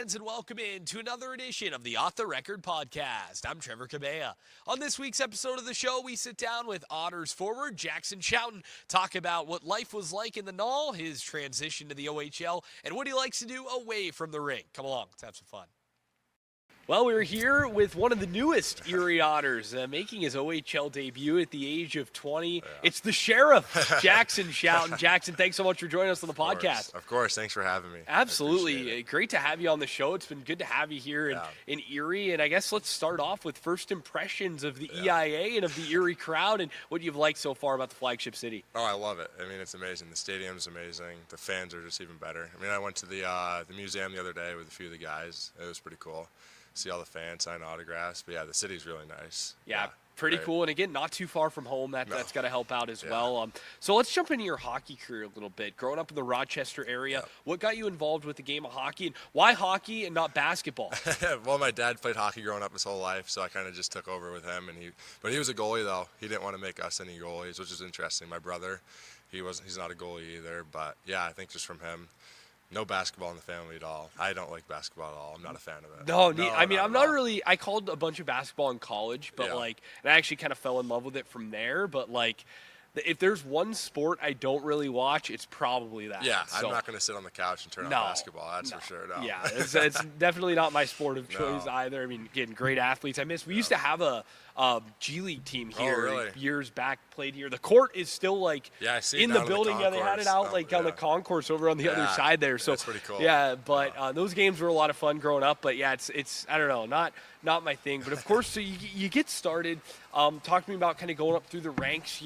fans, and welcome in to another edition of the Off the Record podcast. I'm Trevor Cabea. On this week's episode of the show, we sit down with Otters forward Jackson Schouten, talk about what life was like in the Null, his transition to the OHL, and what he likes to do away from the rink. Come along, let's have some fun. Well, we're here with one of the newest Erie Otters, making his OHL debut at the age of 20. Yeah. It's the Sheriff, Jackson Schouten. Jackson, thanks so much for joining us on the podcast. Of course. Thanks for having me. Absolutely. Great to have you on the show. It's been good to have you here in Erie. And I guess let's start off with first impressions of the EIA and of the Erie crowd and what you've liked so far about the flagship city. Oh, I love it. I mean, it's amazing. The stadium's amazing. The fans are just even better. I mean, I went to the museum the other day with a few of the guys. It was pretty cool. See all the fans sign autographs. But, yeah, the city's really nice. Yeah, pretty cool. And, again, not too far from home. That's got to help out as well. So let's jump into your hockey career a little bit. Growing up in the Rochester area, what got you involved with the game of hockey? And why hockey and not basketball? Well, my dad played hockey growing up his whole life, so I kind of just took over with him. But he was a goalie, though. He didn't want to make us any goalies, which is interesting. My brother, he's not a goalie either. But, yeah, I think just from him. No basketball in the family at all. I don't like basketball at all. I'm not a fan of it. I'm not really – I called a bunch of basketball in college, but, and I actually kind of fell in love with it from there. But, if there's one sport I don't really watch, it's probably that. Yeah, so, I'm not going to sit on the couch and turn on basketball. That's for sure. No. Yeah, it's definitely not my sport of choice either. I mean, getting great athletes. We used to have a G League team here years back, played here. The court is still in the building. They had it out on the concourse over on the other side there. So that's pretty cool. Yeah, but those games were a lot of fun growing up. But yeah, it's I don't know, not my thing. But of course, so you get started. Talk to me about kind of going up through the ranks.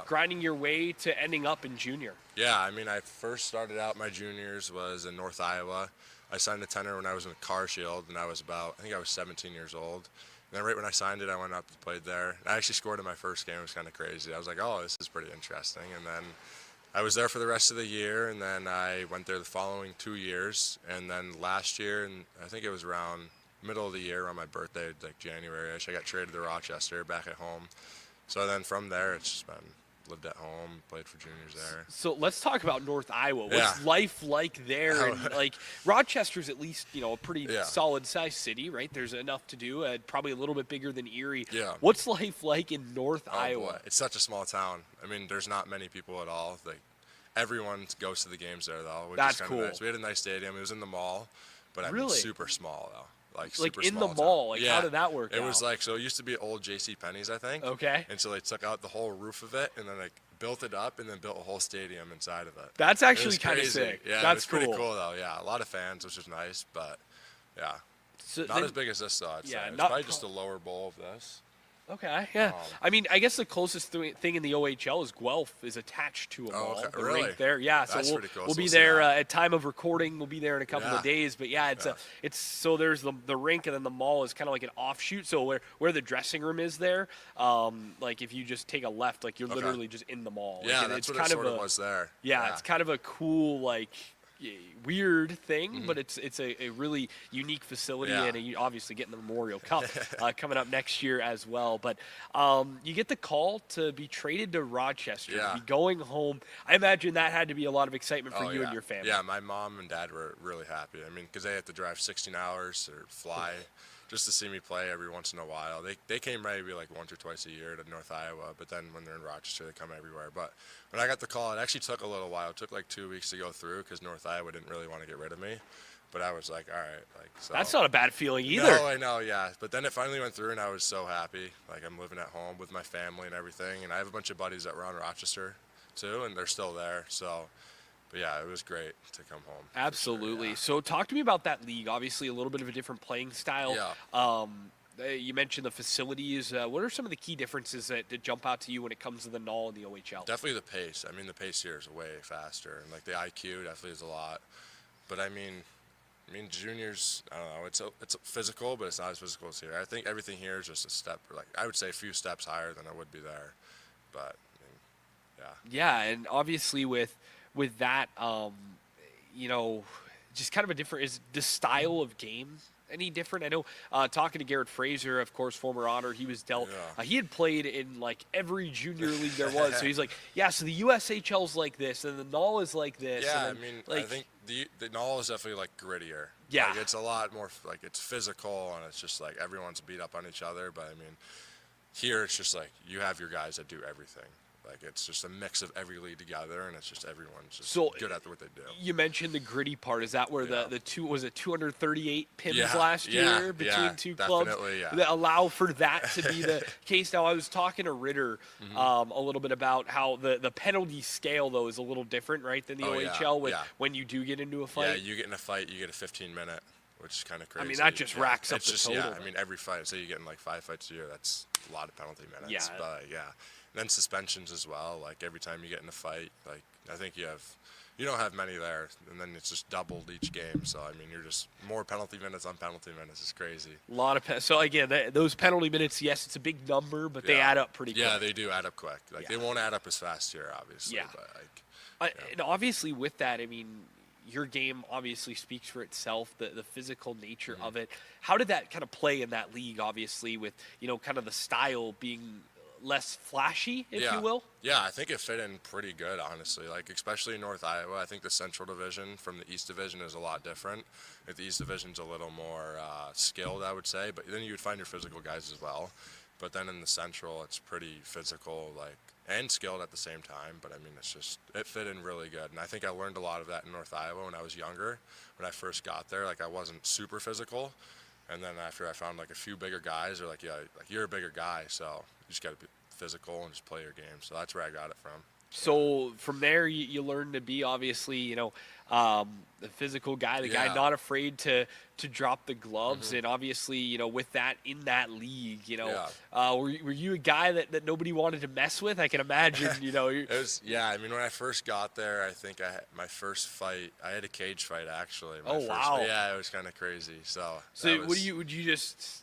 Grinding your way to ending up in junior. Yeah, I mean, I first started out my juniors was in North Iowa. I signed a tenor when I was in Car Shield, and I was 17 years old. And then right when I signed it, I went up and played there. I actually scored in my first game. It was kind of crazy. I was like, oh, this is pretty interesting. And then I was there for the rest of the year, and then I went there the following 2 years. And then last year, and I think it was around middle of the year on my birthday, like January-ish, I got traded to Rochester back at home. So then from there, it's just been lived at home, played for juniors there. So let's talk about North Iowa. What's life like there? And Rochester's at least, a pretty solid sized city, right? There's enough to do, probably a little bit bigger than Erie. Yeah. What's life like in North Iowa? Boy. It's such a small town. I mean, there's not many people at all. Everyone goes to the games there, though, which is kind of nice. We had a nice stadium. It was in the mall, but I mean, super small, though. Super in small the mall. Town. How did that work out? It was so it used to be old J.C. Penney's, I think. Okay. And so they took out the whole roof of it and then built it up and then built a whole stadium inside of it. That's actually kind of sick. Yeah, that's pretty cool though. Yeah, a lot of fans, which is nice, but yeah, not as big as this though. It's probably just a lower bowl of this. Okay, yeah. I mean, I guess the closest thing in the OHL is Guelph is attached to a mall. The rink there, yeah. That's so pretty cool. We'll be there at time of recording. We'll be there in a couple of days. But yeah, it's so there's the rink and then the mall is kind of like an offshoot. So where the dressing room is there, if you just take a left, you're literally just in the mall. Yeah, that's what it sort of was there. Yeah, it's kind of a cool weird thing, but it's a really unique facility, and obviously getting the Memorial Cup coming up next year as well. But you get the call to be traded to Rochester, to be going home. I imagine that had to be a lot of excitement for you and your family. Yeah, my mom and dad were really happy. I mean, because they had to drive 16 hours or fly just to see me play every once in a while. They came maybe once or twice a year to North Iowa, but then when they're in Rochester, they come everywhere. But when I got the call, it actually took a little while. It took 2 weeks to go through because North Iowa didn't really want to get rid of me. But I was like, all right. So. That's not a bad feeling either. No, I know, yeah. But then it finally went through, and I was so happy. I'm living at home with my family and everything. And I have a bunch of buddies that were on Rochester, too, and they're still there. So, but yeah, it was great to come home. Absolutely. Sure, So talk to me about that league. Obviously, a little bit of a different playing style. Yeah. You mentioned the facilities. What are some of the key differences that jump out to you when it comes to the NUL and the OHL? Definitely the pace. I mean, the pace here is way faster, and the IQ definitely is a lot. But I mean, juniors, I don't know. It's physical, but it's not as physical as here. I think everything here is just a step, I would say a few steps higher than I would be there. But yeah, and obviously with that, just kind of a different is the style of game any different? I know talking to Garrett Fraser, of course, former Otter, he was dealt. Yeah. He had played in like every junior league there was, so he's like, yeah. So the USHL's like this, and the NOL is like this. Yeah, and then, I mean, like, I think the NOL is definitely like grittier. Yeah. Like, it's a lot more like it's physical and it's just like everyone's beat up on each other. But I mean, here it's just like you have your guys that do everything. Like it's just a mix of every league together, and it's just everyone's just good at what they do. You mentioned the gritty part. Is that where the 238 pins Yeah, last year between two clubs yeah. that allow for that to be the case? Now I was talking to Ritter a little bit about how the penalty scale though is a little different, right, than the OHL when you do get into a fight. Yeah, you get in a fight, you get a 15-minute, which is kind of crazy. I mean that just racks up it's the just, total. Yeah, I mean every fight. So you get in like 5 fights a year. That's a lot of penalty minutes. Yeah. But yeah. And then suspensions as well. Like every time you get in a fight, like I think you don't have many there, and then it's just doubled each game. So I mean, you're just more penalty minutes on penalty minutes. It's crazy. A lot of so again, those penalty minutes. Yes, it's a big number, but they add up pretty quick. Yeah, they do add up quick. Like they won't add up as fast here, obviously. Yeah. But like, and obviously with that, I mean, your game obviously speaks for itself. The physical nature of it. How did that kind of play in that league? Obviously, with kind of the style being less flashy, if you will. Yeah, I think it fit in pretty good, honestly. Like, especially in North Iowa, I think the Central Division from the East Division is a lot different. Like, the East Division's a little more skilled, I would say, but then you would find your physical guys as well. But then in the Central, it's pretty physical, like, and skilled at the same time. But I mean, it fit in really good. And I think I learned a lot of that in North Iowa when I was younger. When I first got there, like, I wasn't super physical. And then after I found like a few bigger guys, they're like, yeah, like you're a bigger guy, so you just got to be physical and just play your game. So that's where I got it from. So from there, you learn to be obviously, the physical guy, the guy not afraid to drop the gloves, and obviously, with that in that league, were you a guy that nobody wanted to mess with? I can imagine, It was, I mean, when I first got there, I think my first fight, I had a cage fight actually. Wow. Yeah, it was kind of crazy. So would you just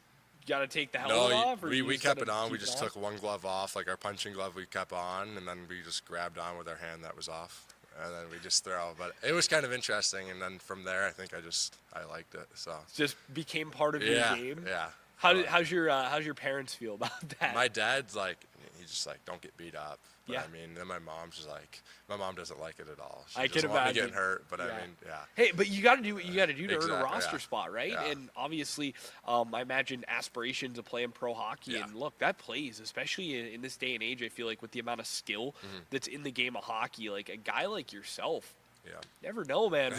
got to take the helmet off? Or we kept it on. We just took one glove off, like our punching glove we kept on, and then we just grabbed on with our hand that was off. And then we just throw. But it was kind of interesting. And then from there, I think I liked it. So just became part of your game? Yeah. How's your parents feel about that? My dad's like, he's just like, don't get beat up. But Yeah. I mean, then my mom's just like, my mom doesn't like it at all. She I doesn't can want me imagine. getting hurt, but Yeah. I mean, yeah. Hey, but you got to do what you got to do to earn a Exactly, roster yeah. spot, right? Yeah. And obviously, I imagine aspirations of playing pro hockey. Yeah. And look, that plays, especially in this day and age. I feel like with the amount of skill that's in the game of hockey, like a guy like yourself. Yeah. Never know, man,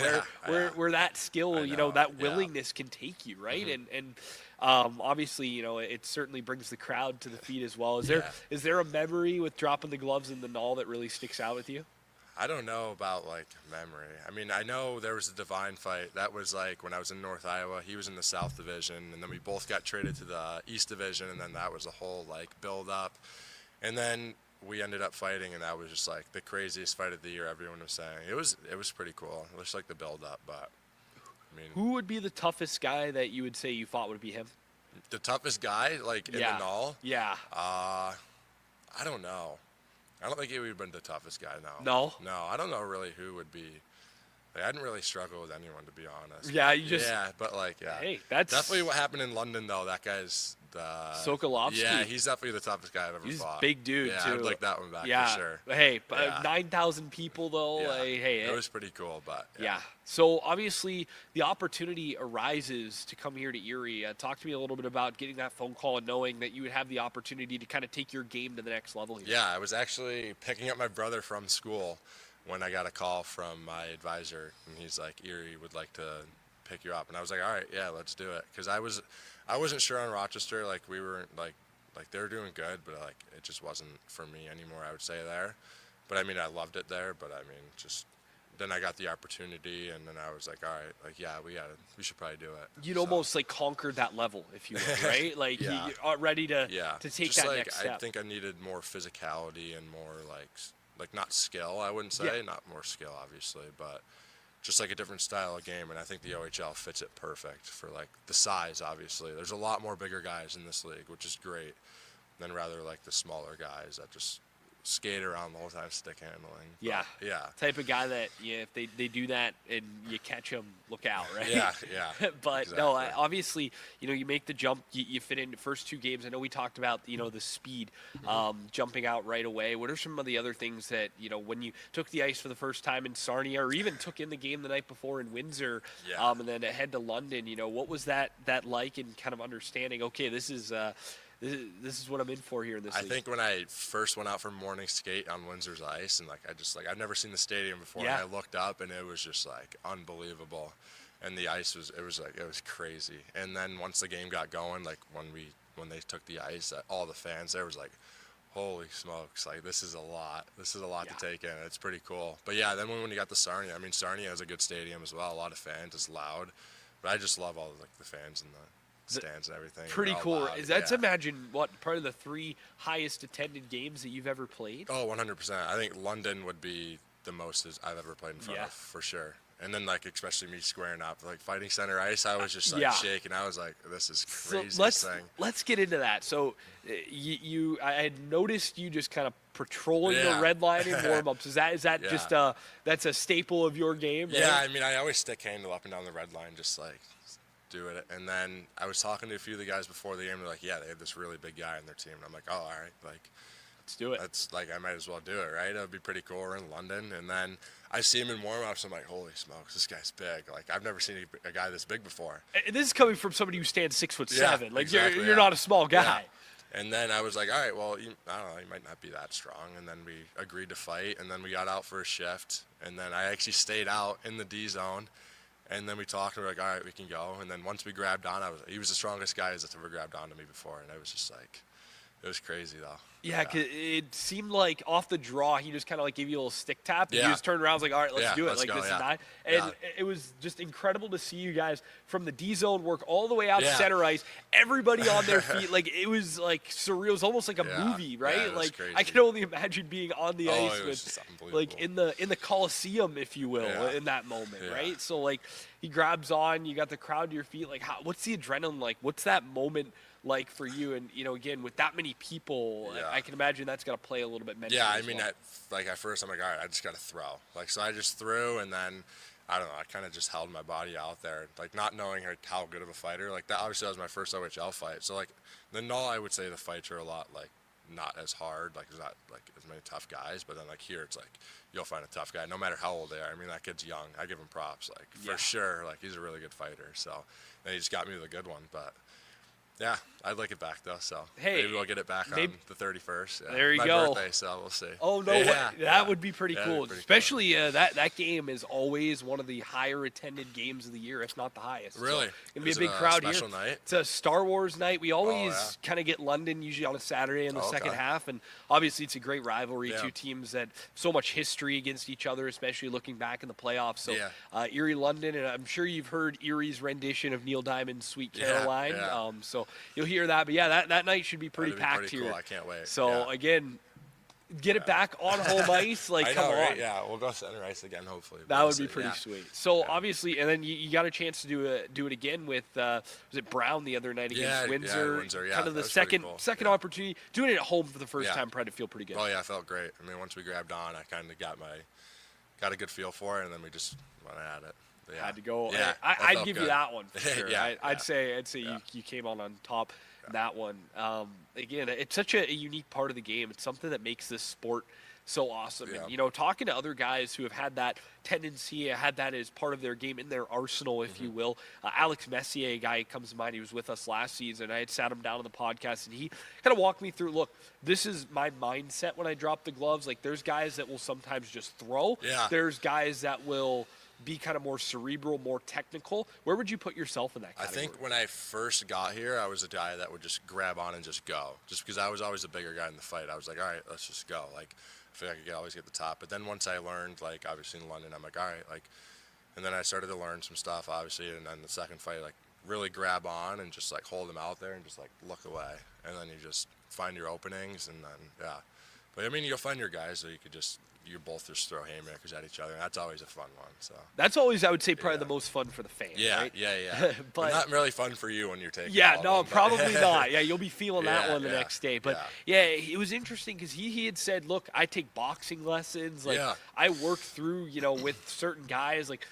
where that skill, I know, that willingness can take you, right? And obviously, it certainly brings the crowd to the feet as well. Is there a memory with dropping the gloves in the null that really sticks out with you? I don't know about like memory. I mean, I know there was a Divine fight. That was like when I was in North Iowa. He was in the South Division, and then we both got traded to the East Division, and then that was a whole like build up. And then we ended up fighting, and that was just like the craziest fight of the year. Everyone was saying it was pretty cool. It was like the build up, but I mean, who would be the toughest guy that you would say you fought would be him? The toughest guy, like in the null? Yeah. I don't know. I don't think he would have been the toughest guy. No. No, I don't know really who would be. Like, I didn't really struggle with anyone, to be honest. Yeah, you just. Yeah, but like, yeah. Hey, that's definitely what happened in London, though. That guy's the. Sokolovsky. Yeah, he's definitely the toughest guy I've ever He's fought. a big dude, yeah, too. I'd like that one back Yeah. for sure. Hey, Yeah. 9,000 people, though. Yeah. Hey, it was pretty cool, but. Yeah. So obviously the opportunity arises to come here to Erie. Talk to me a little bit about getting that phone call and knowing that you would have the opportunity to kind of take your game to the next level here. Yeah, I was actually picking up my brother from school when I got a call from my advisor, and he's like, Erie would like to pick you up. And I was like, all right, yeah, let's do it. Because I wasn't sure on Rochester. Like, we weren't, like they were doing good, but, like, it just wasn't for me anymore, I would say, there. But, I mean, I loved it there, but, I mean, just then I got the opportunity, and then I was like, all right, like, yeah, we should probably do it. You'd almost, like, conquered that level, if you will, right? Like, Yeah. you're ready to take just that like, next step. I think I needed more physicality and more, like not skill, I wouldn't say. Not more skill, obviously, but just like a different style of game. And I think the OHL fits it perfect for like the size, obviously. There's a lot more bigger guys in this league, which is great, than rather like the smaller guys that just skate around the whole time, stick handling. Yeah. But, yeah. Type of guy that, if they do that and you catch them, look out, right? Yeah. But exactly. no, obviously, you make the jump, you fit in the first 2 games. I know we talked about, the speed, jumping out right away. What are some of the other things that, when you took the ice for the first time in Sarnia, or even took in the game the night before in Windsor, and then head to London, what was that like, and kind of understanding, okay, this is what I'm in for here in this league? I think when I first went out for morning skate on Windsor's ice, and I've never seen the stadium before, and I looked up and it was just like unbelievable, and the ice was crazy. And then once the game got going, like when they took the ice, all the fans there was like, holy smokes, like this is a lot to take in. It's pretty cool. But yeah, then when you got to Sarnia, I mean, Sarnia has a good stadium as well, a lot of fans, it's loud, but I just love all the fans and the stands and everything. Pretty cool. Loud. That's imagine part of the 3 highest attended games that you've ever played? Oh, 100%. I think London would be the most I've ever played in front of, for sure. And then especially me squaring up, Fighting Center Ice, I was just shaking. I was like, this is crazy. So let's get into that. So I had noticed you just kind of patrolling the red line in warm-ups. Is that just that's a staple of your game? Right? Yeah, I mean, I always stick handle up and down the red line, just do it. And then I was talking to a few of the guys before the game. They're like, yeah, they have this really big guy in their team. And I'm like, oh, all right, let's do it. That's I might as well do it, right? It would be pretty cool. We're in London, and then I see him in warm-ups. I'm like, holy smokes, this guy's big. I've never seen a guy this big before. And this is coming from somebody who stands 6'7". Exactly, you're not a small guy. Yeah. And then I was like, all right, well, I don't know, he might not be that strong. And then we agreed to fight, and then we got out for a shift, and then I actually stayed out in the D zone. And then we talked, and we were like, all right, we can go. And then once we grabbed on, he was the strongest guy that's ever grabbed onto me before. And I was just it was crazy, though. Yeah, 'cause it seemed like off the draw, he just kind of gave you a little stick tap. And you just turned around and was like, all right, let's do it. Let's go, this is not. And it was just incredible to see you guys from the D zone work all the way out to center ice, everybody on their feet. It was surreal. It was almost like a movie, right? Yeah, it was crazy. I can only imagine being on the ice it was with just unbelievable. in the Coliseum, if you will, in that moment, right? So he grabs on, you got the crowd to your feet. What's the adrenaline like? What's that moment like for you? And again, with that many people, I can imagine that's got to play a little bit mentally. Yeah, I mean, at first I'm like, all right, I just got to throw. So I just threw, and then I don't know, I kind of just held my body out there, not knowing how good of a fighter. That obviously that was my first OHL fight. So the null, I would say the fights are a lot not as hard. There's not as many tough guys, but then here it's you'll find a tough guy no matter how old they are. I mean, that kid's young. I give him props. For sure. He's a really good fighter. So then he just got me with a good one, but. Yeah, I'd like it back, though, so maybe we'll get it back on the 31st. Yeah, there you my go. Birthday, so we'll see. Oh, no, that would be pretty cool. Especially that game is always one of the higher attended games of the year, if not the highest. Really? So it's going to be a big crowd here. Special night? It's a Star Wars night. We always kind of get London usually on a Saturday in the second half, and obviously it's a great rivalry. Two teams that so much history against each other, especially looking back in the playoffs. So Erie, London, and I'm sure you've heard Erie's rendition of Neil Diamond's Sweet Caroline. So you'll hear that. But that night should be pretty packed here. Cool. I can't wait. So again, get it back on home ice. I come know, right? on. Yeah, we'll go center ice again, hopefully. That would be pretty sweet. So obviously, and then you got a chance to do it again with was it Brown the other night against Windsor? Windsor. Yeah, kind of the second opportunity. Doing it at home for the first time probably feel pretty good. Oh yeah, I felt great. I mean, once we grabbed on, I kind of got a good feel for it, and then we just went at it. Yeah. Had to go. Yeah, I'd give you that one for sure. I'd say yeah. you came on top. That one. Again, it's such a unique part of the game. It's something that makes this sport so awesome. Yeah. And, talking to other guys who have had that tendency, had that as part of their game, in their arsenal, if you will. Alex Messier, a guy comes to mind. He was with us last season. I had sat him down on the podcast, and he kind of walked me through, look, this is my mindset when I drop the gloves. There's guys that will sometimes just throw. Yeah. There's guys that will be kind of more cerebral, more technical. Where would you put yourself in that category? I think when I first got here, I was a guy that would just grab on and just go. Just because I was always the bigger guy in the fight. I was like, all right, let's just go. I feel like I could always get the top. But then once I learned, obviously in London, I'm like, all right, and then I started to learn some stuff, obviously, and then the second fight, really grab on and just, hold them out there and just, look away. And then you just find your openings, and then, But I mean, you'll find your guys that you both just throw haymakers at each other, and that's always a fun one. So That's always, I would say, probably Yeah. the most fun for the fan, yeah, right? yeah. But not really fun for you when you're taking. yeah, all no, of them, probably not. Yeah, you'll be feeling that Yeah, one the yeah, next day. But yeah. yeah, it was interesting because he had said, look, I take boxing lessons. Like Yeah. I work through, with certain guys. Like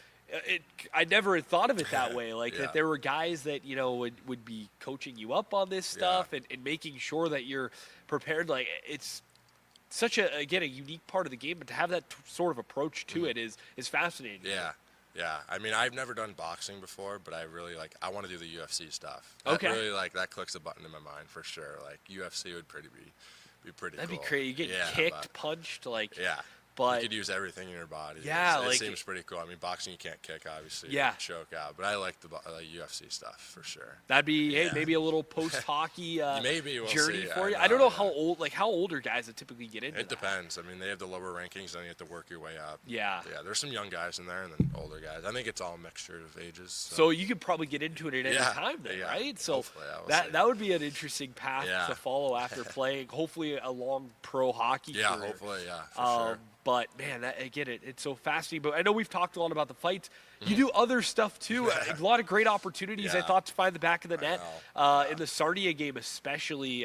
I never had thought of it that way. Like Yeah. that there were guys that would be coaching you up on this stuff and making sure that you're prepared. Like it's such a unique part of the game, but to have that sort of approach to it is fascinating. Yeah, yeah. I mean, I've never done boxing before, but I really I want to do the UFC stuff. That Okay. Really that clicks a button in my mind for sure. Like UFC would be pretty. That'd cool. be crazy. You get Yeah, kicked, punched, like Yeah. But you could use everything in your body. Yeah, it like seems pretty cool. I mean, boxing you can't kick, obviously. Yeah. You choke out, but I like the UFC stuff for sure. that'd be Yeah. maybe a little post hockey Maybe we'll journey see. for you. I I don't know know, how old are guys that typically get into It that? depends. I mean, they have the lower rankings, then you have to work your way up. Yeah. Yeah, there's some young guys in there, and then older guys. I think it's all a mixture of ages. So you could probably get into it at any Yeah, time then, yeah. right? So Hopefully, I will see. that would be an interesting path Yeah. to follow after playing. Hopefully a long pro hockey Yeah, career. hopefully, yeah, for sure. But man, it's so fascinating. But I know we've talked a lot about the fights. You do other stuff too. A lot of great opportunities. I Yeah. thought to find the back of the net know. in the Sarnia game, especially.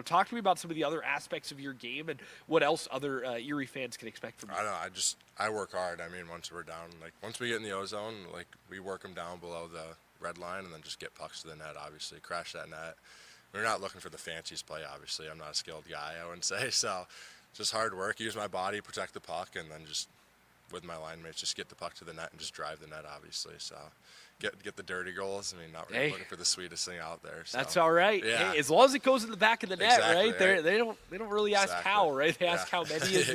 Talk to me about some of the other aspects of your game and what else other Erie fans can expect from you. I don't know. I work hard. I mean, once we're down, once we get in the ozone, we work them down below the red line and then just get pucks to the net. Obviously, crash that net. We're not looking for the fanciest play. Obviously, I'm not a skilled guy. I wouldn't say so. Just hard work. Use my body, protect the puck, and then just with my line mates, just get the puck to the net and just drive the net. Obviously, so get the dirty goals. I mean, not really looking for the sweetest thing out there. So. That's all right. Yeah. Hey, as long as it goes in the back of the net, Exactly, right? right? They don't really ask Exactly. how, right? They ask Yeah. how many is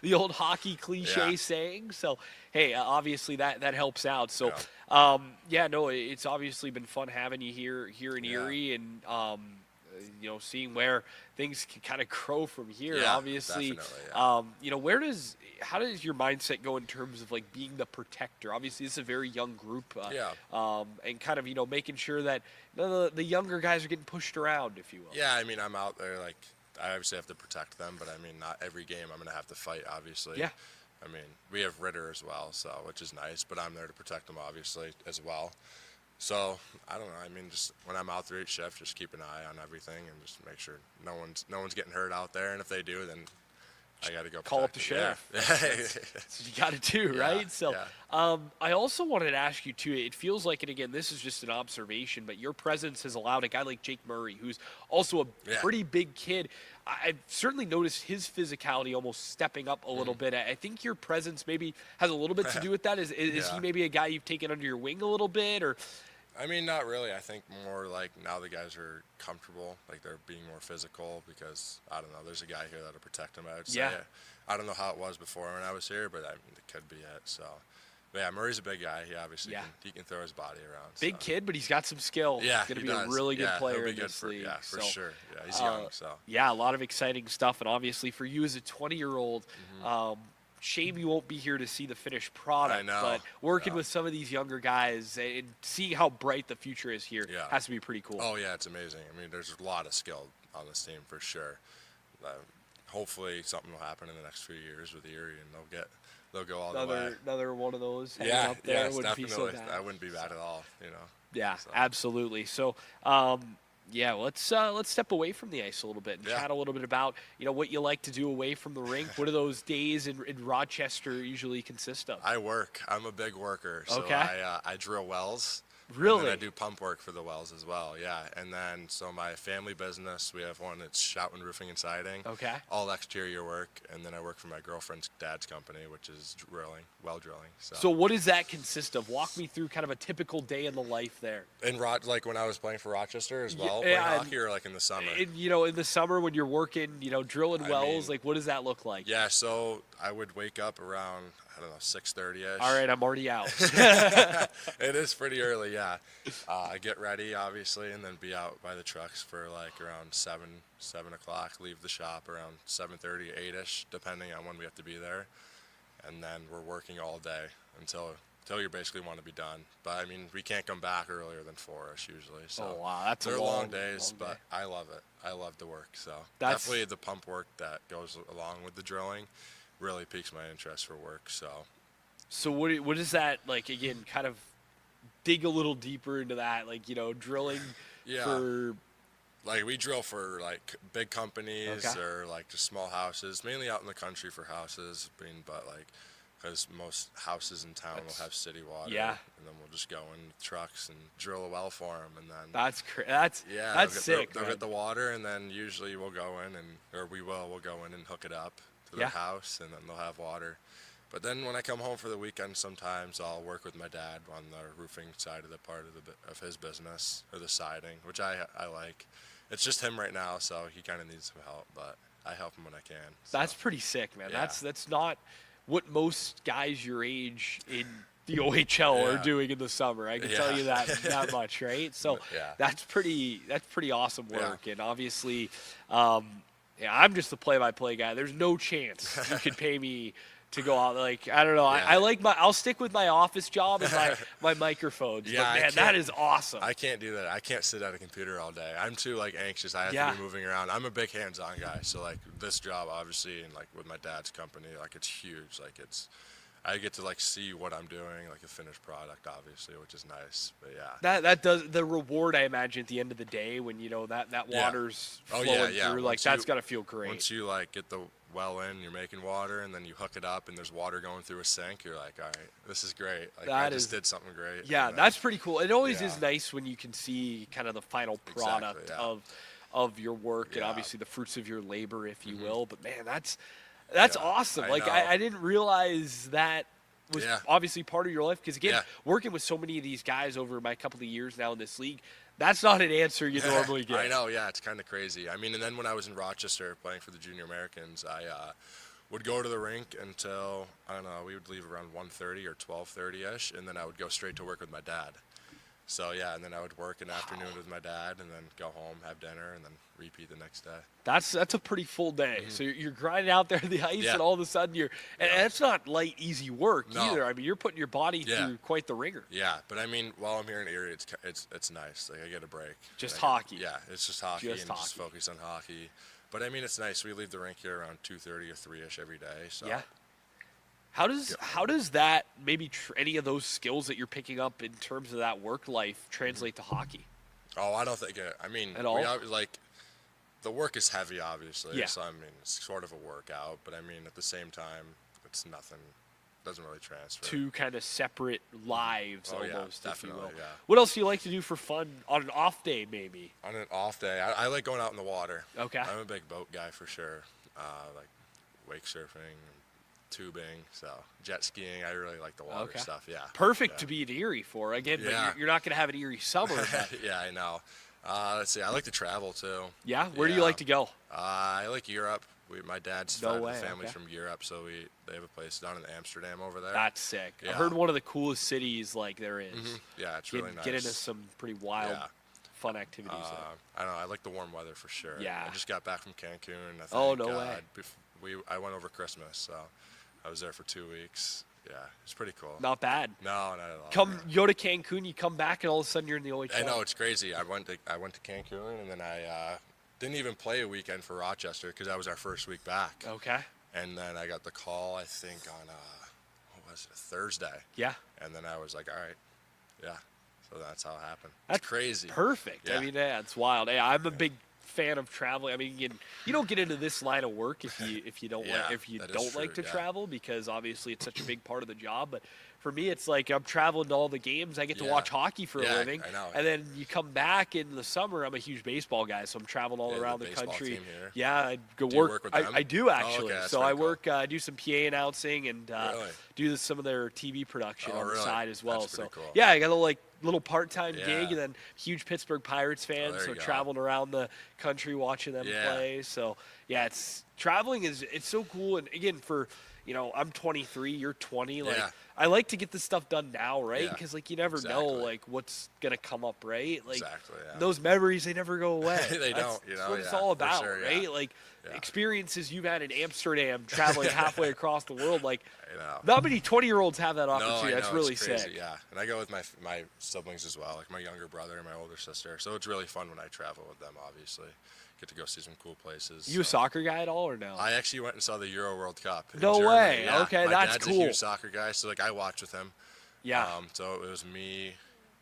the old hockey cliche Yeah. saying. So hey, obviously that helps out. So it's obviously been fun having you here in Yeah. Erie and seeing where things can kind of grow from here. Yeah, obviously, definitely, how does your mindset go in terms of being the protector? Obviously, this is a very young group. And kind of making sure that the younger guys are getting pushed around, if you will. Yeah, I mean, I'm out there, I obviously have to protect them, but I mean, not every game I'm going to have to fight, obviously. Yeah. I mean, we have Ritter as well, so which is nice, but I'm there to protect them, obviously, as well. So, I don't know, I mean, just when I'm out there each shift, just keep an eye on everything and just make sure no one's getting hurt out there, and if they do, then I got to go Call up the protect sheriff. them. That's what you got to do, right? Yeah, So, yeah. I also wanted to ask you too. It feels like, and again, this is just an observation, but your presence has allowed a guy like Jake Murray, who's also a Yeah. pretty big kid. I've certainly noticed his physicality almost stepping up a little bit. I think your presence maybe has a little bit to do with that. Is he Yeah. maybe a guy you've taken under your wing a little bit, or? I mean, not really. I think more now the guys are comfortable, they're being more physical because, I don't know, there's a guy here that'll protect them, I would say. Yeah. I don't know how it was before when I was here, but I mean, it could be it. So, but yeah, Murray's a big guy. He obviously he can throw his body around. Big so. kid, but he's got some skill. Yeah, He's going to he be does. a really good Yeah, player he'll be in good this for, league. Yeah, for So, sure. Yeah, he's young, so. Yeah, a lot of exciting stuff, and obviously for you as a 20-year-old, shame you won't be here to see the finished product. I know. But working Yeah. with some of these younger guys and seeing how bright the future is here Yeah. has to be pretty cool. Oh, yeah, it's amazing. I mean, there's a lot of skill on this team for sure. Hopefully something will happen in the next few years with Erie, and they'll go all the way. Another one of those hanging Yeah, up there yes, wouldn't be definitely. so bad. That wouldn't be bad at all, Yeah, so. absolutely. So, let's step away from the ice a little bit and chat a little bit about what you like to do away from the rink. What do those days in Rochester usually consist of? I work. I'm a big worker. So Okay. I drill wells. Really? And then I do pump work for the wells as well. Yeah. And then so my family business, we have one that's Schouten Roofing and Siding. Okay. All exterior work. And then I work for my girlfriend's dad's company, which is well drilling. So what does that consist of? Walk me through kind of a typical day in the life there. And when I was playing for Rochester as well, Yeah, playing hockey, or in the summer. In the summer when you're working, drilling wells, what does that look like? Yeah. So I would wake up around, I don't know, 6:30ish. All right, I'm already out. It is pretty early, yeah. I get ready, obviously, and then be out by the trucks for around 7 o'clock. Leave the shop around 7:30, 8ish, depending on when we have to be there. And then we're working all day until till you basically want to be done. But I mean, we can't come back earlier than 4-ish usually. So Oh wow, that's they're a long days, long but day. I love it. I love the work. So That's- definitely the pump work that goes along with the drilling really piques my interest for work. So what is that like? Again, kind of dig a little deeper into that, like drilling Yeah. for. Like we drill for like big companies Okay. or like just small houses, mainly out in the country for houses. But like, because most houses in town will have city water. Yeah. And then we'll just go in with trucks and drill a well for them, and then That's yeah, that's they'll sick. They'll man. get the water, and then usually we'll go in we'll go in and hook it up to Yeah. the house, and then they'll have water. But then when I come home for the weekend, sometimes I'll work with my dad on the roofing side of the part of his business, or the siding, which I like. It's just him right now, so he kind of needs some help, but I help him when I can. So. That's pretty sick, man. Yeah. That's not what most guys your age in the OHL are Yeah. doing in the summer. I can tell you that much, right? So Yeah. that's pretty awesome Yeah. work. And obviously, I'm just the play-by-play guy. There's no chance you could pay me to go out. Like, I don't know. Yeah. I like I'll stick with my office job and my microphones. Yeah, but I man, that can't- is awesome. I can't do that. I can't sit at a computer all day. I'm too like anxious. I have Yeah. to be moving around. I'm a big hands-on guy, so like this job, obviously, and like with my dad's company, like it's huge. Like I get to like see what I'm doing, like a finished product, obviously, which is nice. But yeah. That does the reward, I imagine, at the end of the day when that Yeah. water's Oh, flowing yeah. through. Like Once that's you- gotta feel great. Once you like get the well in, you're making water, and then you hook it up, and there's water going through a sink. You're like, all right, this is great. Like I That just is- did something great. Yeah, And that's pretty cool. It always Yeah. is nice when you can see kind of the final product Exactly, yeah. of your work and Yeah. obviously the fruits of your labor, if you Mhm. will. But man, that's Yeah, awesome. I Like know. I didn't realize that was Yeah. obviously part of your life because again, Yeah. working with so many of these guys over my couple of years now in this league, that's not an answer you normally get. I know, yeah, it's kind of crazy. I mean, and then when I was in Rochester playing for the Junior Americans, I would go to the rink until, I don't know, we would leave around 1:30 or 12:30ish, and then I would go straight to work with my dad. So yeah, and then I would work an afternoon with my dad, and then go home, have dinner, and then repeat the next day. That's a pretty full day. So you're grinding out there on the ice, Mm-hmm. Yeah. and all of a sudden and it's not light, easy work No. either. I mean, you're putting your body Yeah. through quite the ringer. Yeah, but I mean, while I'm here in Erie, it's nice. Like I get a break. Just Like, hockey. Yeah, it's just hockey Just and just hockey. focus on hockey. But I mean, it's nice. We leave the rink here around 2:30 or 3ish every day. So Yeah. How does that maybe any of those skills that you're picking up in terms of that work life translate to hockey? Oh, I don't think it. I mean, At all? like the work is heavy, obviously. Yeah. So I mean, it's sort of a workout, but I mean, at the same time, it's nothing. Doesn't really transfer. Two kind of separate lives Oh, yeah, almost, if you will. definitely, yeah. What else do you like to do for fun on an off day, maybe? On an off day, I like going out in the water. Okay. I'm a big boat guy for sure. Like wake surfing, tubing, so jet skiing. I really like the water Okay. stuff. Yeah. Perfect yeah. to be in Erie for. Again, but Yeah. you're not going to have an Erie summer. But Yeah, I know. Let's see. I like to travel too. yeah? Where do you Yeah. like to go? I like Europe. My dad's No side of way, the family's okay. from Europe, so they have a place down in Amsterdam over there. That's sick. I've Yeah. heard one of the coolest cities like there is. Yeah, it's Get, really nice. get into some pretty wild, Yeah. fun activities there. I don't know. I like the warm weather for sure. Yeah. I just got back from Cancun. Oh, no way. I went over Christmas, so I was there for 2 weeks. Yeah, it's pretty cool. Not bad. No, not at all. Come, you go to Cancun, you come back, and all of a sudden you're in the OHL. I know, it's crazy. I went to Cancun, and then I didn't even play a weekend for Rochester because that was our first week back. Okay. And then I got the call, I think, on what was it, Thursday. Yeah. And then I was like, all right, yeah. So that's how it happened. That's It's crazy. Perfect. I Yeah. mean, yeah, it's wild. Hey, I'm a big fan of traveling. I mean, you don't get into this line of work if you don't Yeah, if you that is don't like to true, yeah. travel because obviously it's such a big part of the job. But for me, it's like I'm traveling to all the games. I get to Yeah. watch hockey for Yeah, a living, I know. and then you come back in the summer. I'm a huge baseball guy, so I'm traveling all Yeah, the around the baseball country. team here. Yeah, I go Do you work. work with them? I do Oh, actually. okay, that's so I pretty cool. work. I do some PA announcing and Really? do some of their TV production Oh, on the really? side as well. That's So pretty cool. yeah, I got a little part-time Yeah. gig, and then huge Pittsburgh Pirates fan, there so you go. traveling around the country watching them Yeah. play. So yeah, it's so cool, and again, for I'm 23, you're 20. Like, Yeah. I like to get this stuff done now, right? Yeah. Because like you never know Exactly. like what's gonna come up, right? Like Exactly. Yeah. those memories, they never go away. They That's, don't. that's what it's Yeah, all for about, sure, right? yeah. Like Yeah. experiences you've had in Amsterdam, traveling halfway across the world. Like know. not many 20-year-olds have that No, opportunity. I know, That's really it's crazy, sick. yeah. And I go with my siblings as well, like my younger brother and my older sister. So it's really fun when I travel with them, obviously. Get to go see some cool places. You a so. soccer guy at all or no? I actually went and saw the Euro World Cup. In No Germany. way. Yeah. Okay, my that's dad's cool. a huge soccer guy, so like I watch with him. Yeah. So it was me,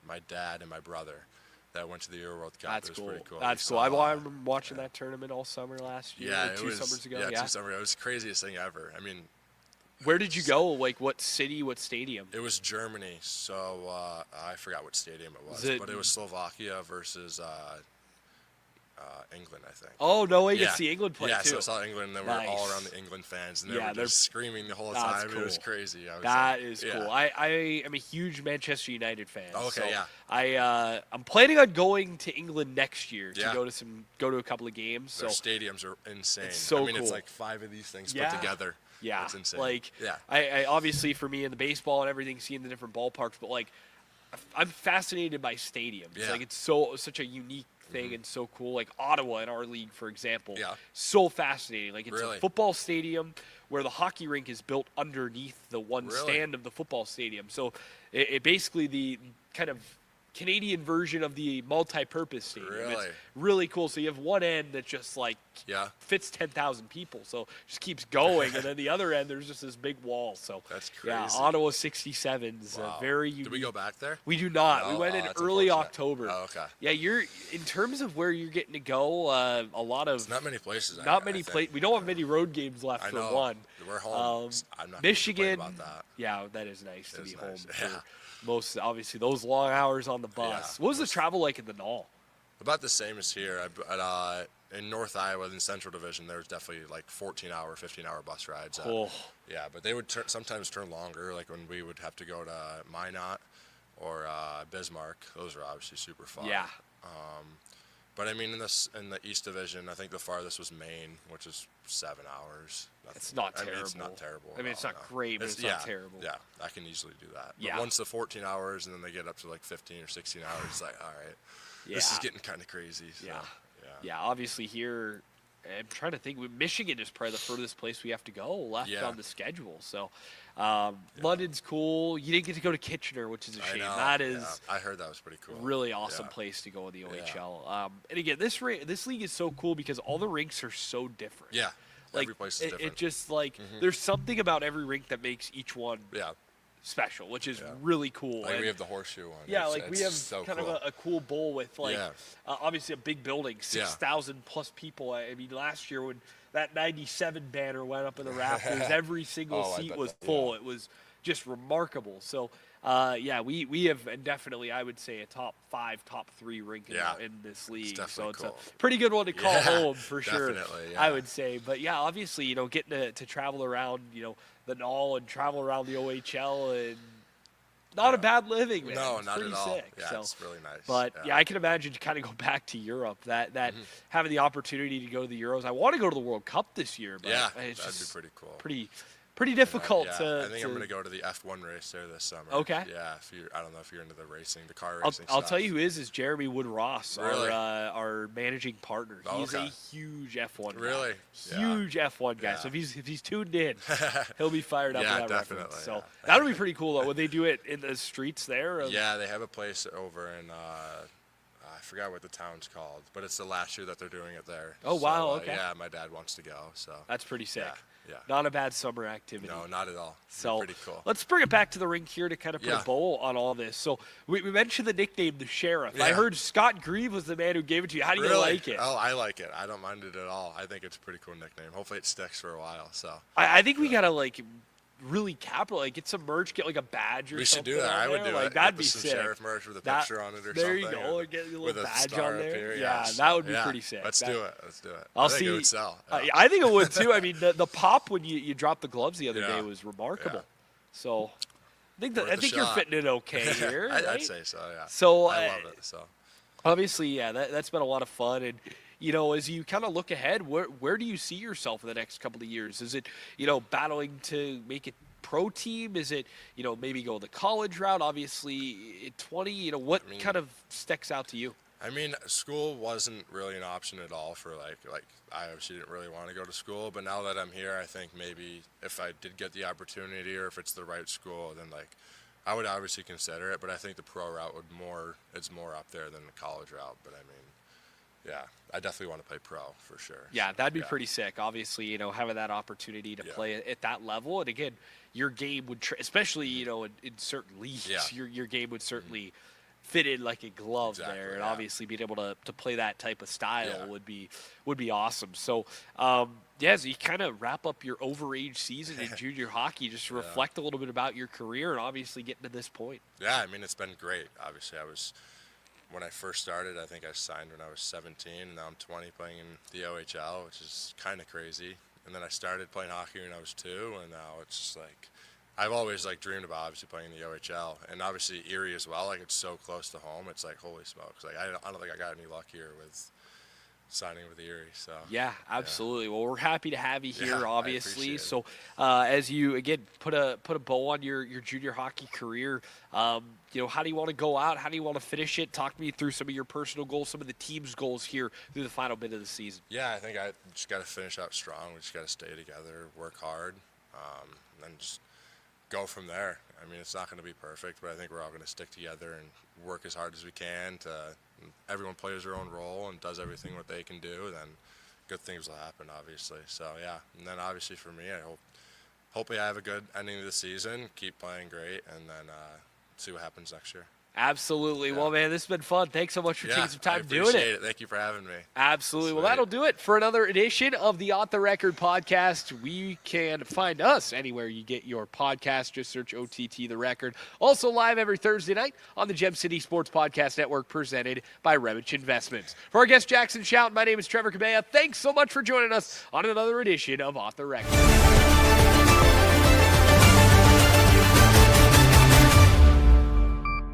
my dad, and my brother that went to the Euro World Cup. That's it was cool. pretty cool. That's We cool. saw, I remember watching that tournament all summer last year. yeah, or it two was, summers ago. Yeah, Yeah. 2 summers. It was the craziest thing ever. I mean, Where did you go? Like what city? What stadium? it was Germany, so I forgot what stadium it was, Was it- but it was Slovakia versus England, I think. Oh no way! You Yeah. get to see England play Yeah, too. so I saw England, and then we were all Nice. around the England fans, and they Yeah, were they're- just screaming the whole That's time. It was cool. crazy. I was That like, is yeah. cool. I am a huge Manchester United fan. Oh, okay, so yeah. I'm planning on going to England next year to Yeah. go to a couple of games. Their So stadiums are insane. It's so I mean, cool. it's like 5 of these things Yeah. put together. yeah, It's insane. like yeah. I obviously for me in the baseball and everything, seeing the different ballparks, but like I'm fascinated by stadiums. Yeah. Like it's such a unique thing and so cool. Like Ottawa in our league, for example, Yeah. so fascinating. Like it's Really? a football stadium where the hockey rink is built underneath the one Really? stand of the football stadium. So it basically the kind of Canadian version of the multi-purpose stadium. It's Really? really cool. So you have one end that just like Yeah. fits 10,000 people, so it just keeps going, and then the other end there's just this big wall. So That's yeah, crazy. Ottawa 67's Wow. very unique. Did we go back there? We do not. We No? went Oh, in that's early unfortunate. October. Oh, okay. Yeah, you're in terms of where you're getting to go. A lot of It's not many places. not I many think. places. We don't have many road games left I for know. one. We're home. I'm not gonna Michigan. complain about that. Yeah, that is nice to It be is home. nice. For Yeah. most obviously those long hours on the bus. Yeah. What was the travel like in the Knoll? About the same as here. In North Iowa, in Central Division, there was definitely like 14-hour, 15-hour bus rides. Oh, Yeah, but they would sometimes turn longer, like when we would have to go to Minot or Bismarck. Those are obviously super fun. yeah. But I mean, in the East Division, I think the farthest was Maine, which is 7 hours. It's not I mean, it's terrible. not terrible. I mean, at it's all, not no. great, but it's not yeah, terrible. Yeah, I can easily do that. Yeah. But once the 14 hours and then they get up to like 15 or 16 hours, it's like, all right, this is Yeah. getting kind of crazy. So, Yeah. yeah. Yeah, obviously here, I'm trying to think. Michigan is probably the furthest place we have to go left Yeah. on the schedule. So, London's cool. You didn't get to go to Kitchener, which is a I shame. know, That is yeah. I heard that was pretty cool. really awesome Yeah. place to go in the OHL. And again, this league is so cool because all the rinks are so different. Yeah, Like every place is it different. just like there's something about every rink that makes each one yeah, special, which is Yeah. really cool. like And- we have the horseshoe one. yeah, It's- like we it's have so kind cool. of a cool bowl with like Yeah. obviously a big building, 6,000 plus people. I mean, last year when that 97 banner went up in the rafters, every single Oh, I seat bet was that- full. It was just remarkable. So, yeah, we have and definitely I would say a top 5, top 3 rink Yeah. in this league. So definitely it's cool. a pretty good one to call Yeah, home for sure. definitely, I yeah. would say, but yeah, obviously getting to travel around the Knoll and travel around the OHL and. Not a bad living, man. No, It's not pretty at all. sick. Yeah, So, it's really nice. but yeah, I can imagine to kind of go back to Europe. That having the opportunity to go to the Euros. I want to go to the World Cup this year, but yeah, it's that'd be just pretty cool. pretty difficult yeah, to. I think I'm gonna go to the F1 race there this summer. Okay. Yeah, I don't know if you're into the racing, the car I'll, racing. I'll stuff. tell you who is Jeremy Wood Ross, Really? our managing partner. Oh, He's okay. a huge F1 guy. Really? Yeah. Huge F1 guy. Yeah. So if he's tuned in, he'll be fired up. Yeah, with that definitely, reference. So yeah. that'll be pretty cool though. Would they do it in the streets there? Of- Yeah, they have a place over in I forgot what the town's called, but it's the last year that they're doing it there. Oh, wow, So, okay. yeah, my dad wants to go, so. That's pretty sick. Yeah. Not a bad summer activity. No, not at all. So pretty cool. let's bring it back to the rink here to kind of put Yeah. a bow on all this. So we mentioned the nickname, the Sheriff. I Yeah. heard Scott Grieve was the man who gave it to you. How do you Really? like it? Oh, I like it. I don't mind it at all. I think it's a pretty cool nickname. Hopefully it sticks for a while. So I think we gotta really get some merch, get like a badge or we should something. do that. on I would there. do like, it. That'd Get be some sick. sheriff merch with a That- picture on it or there something. you go. Or get a little with a badge star on up there. here. Yeah, Yes. that would be Yeah. pretty sick. Let's That- do it. Let's do it. I'll I think see. it would sell. Yeah. I think it would too. I mean, the pop when you dropped the gloves the other Yeah. day was remarkable. Yeah. So I Worth a think you're shot. fitting it okay here. I'd right? say so. Yeah. So I love it. So obviously, yeah, that's been a lot of fun, and as you kind of look ahead, where do you see yourself in the next couple of years? Is it, battling to make it pro team? Is it, maybe go the college route? Obviously, at 20, what kind of sticks out to you? I mean, school wasn't really an option at all for like I obviously didn't really want to go to school, but now that I'm here, I think maybe if I did get the opportunity or if it's the right school, then like I would obviously consider it, but I think the pro route it's more up there than the college route, but I mean, yeah, I definitely want to play pro for sure. Yeah, that'd be pretty sick. Obviously, having that opportunity to play at that level, and again, your game would, especially in certain leagues, your game would certainly fit in like a glove there, and obviously being able to play that type of style would be awesome. So, as you kind of wrap up your overage season in junior hockey, just reflect a little bit about your career and obviously getting to this point. Yeah, I mean, it's been great. Obviously, when I first started, I think I signed when I was 17, and now I'm 20 playing in the OHL, which is kind of crazy. And then I started playing hockey when I was 2, and now it's just like I've always dreamed about obviously playing in the OHL, and obviously Erie as well. Like, it's so close to home. It's like, holy smokes! Like, I don't think I got any luck here with signing with Erie. So yeah, absolutely. Yeah. Well, we're happy to have you here, obviously. So as you again put a bow on your junior hockey career, how do you want to go out? How do you want to finish it? Talk me through some of your personal goals, some of the team's goals here through the final bit of the season. Yeah, I think I just got to finish out strong. We just got to stay together, work hard, and then just go from there. I mean, it's not going to be perfect, but I think we're all going to stick together and work as hard as we can to everyone plays their own role and does everything what they can do, then good things will happen, obviously. So, yeah. And then, obviously, for me, I hopefully I have a good ending of the season, keep playing great, and then see what happens next year. Absolutely. Yeah. Well, man, this has been fun. Thanks so much for taking some time doing it. Thank you for having me. Absolutely. Sweet. Well, that'll do it for another edition of the Off the Record podcast. We can find us anywhere you get your podcast. Just search OTT The Record. Also live every Thursday night on the Gem City Sports Podcast Network, presented by Remich Investments. For our guest, Jackson Schouten, my name is Trevor Cabea. Thanks so much for joining us on another edition of Off the Record.